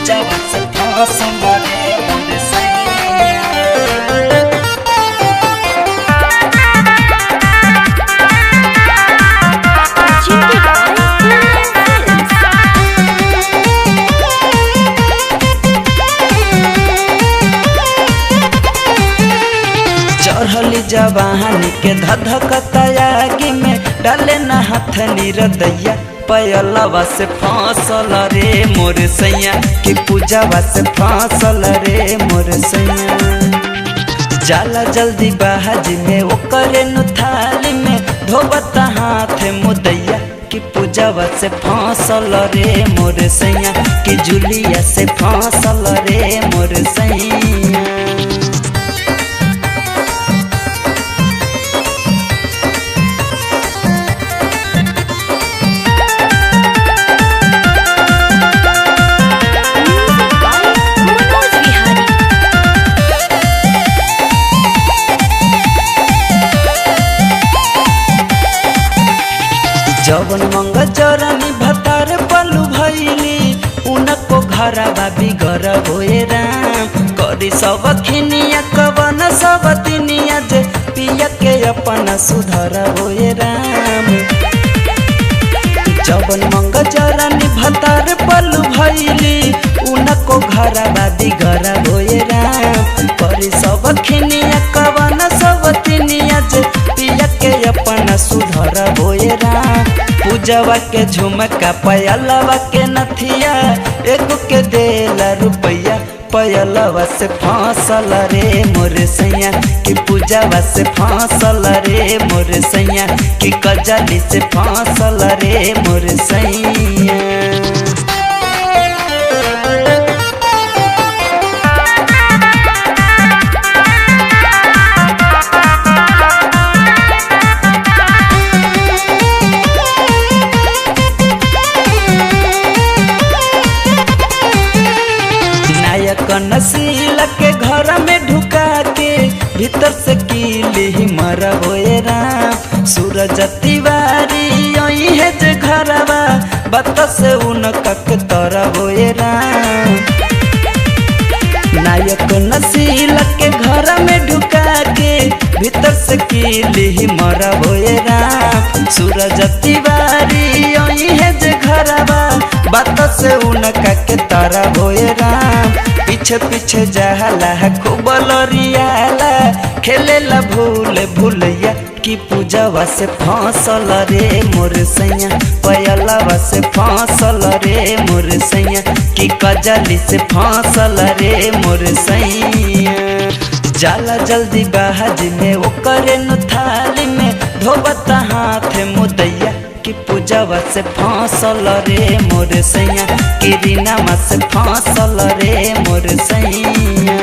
पूजावा से फांसल रे मोर सैया। चढ़ली जवानी के धधकतायागी में डाले न हाथ निरदैया पयलवा से फांसल रे मोर सैया कि पूजावा से फांसल रे मोर सैया। जाला जल्दी बाहज में ओकरे नु थाली में धोबता हाथ मुदैया कि पूजावा से फांसल रे मोर सैया कि जुलिया से फांसल रे मोर सैया। जवन मंग चरनी भतार पलू भैली उनको घरवा बिगर होए राम करी सब खिनिया कवन सब तिनिया जे पिया के अपन सुधर होए राम। जवन मंग चरनी भतार पलू भैली उनको घरवा बिगर होए राम करी सब खिनिया कवन सब तिनिया जे पिया के अपन सुधर होए राम। पूजावा के झुमका पयलवा के नथिया एगो के देला रुपैया पयलवा से फांसल रे मोर सैया कि पूजावा से फांसल रे मोर सैया कि कजली से फांसल रे मोर सैया। नसीला के घर में ढुका के भीतर से कीली मर होए राम। सूरज तिवारी यही है जे घरवा बत से उनका के तर होए राम। नायक नसीला के घर में ढुका के भीतर से कीली मर होए राम। सूरज तिवारी यही है जे घरवा बात से उनका के तारा होए राम। पीछे पीछे जाला खूब लरियाला खेलेला भूल भूलैया कि पूजावा से फांसल रे मोर सैया पयलवा से फांसल रे मोर सैया कि कजली से फांसल रे मोर सैया। जाला जल्दी बाहज में ओकरे नु थाली में धोबता हाथ मुदैया कि पूजावा से फांसल रे मोर सैया कि रीनामा से फांसल रे मोर सैया।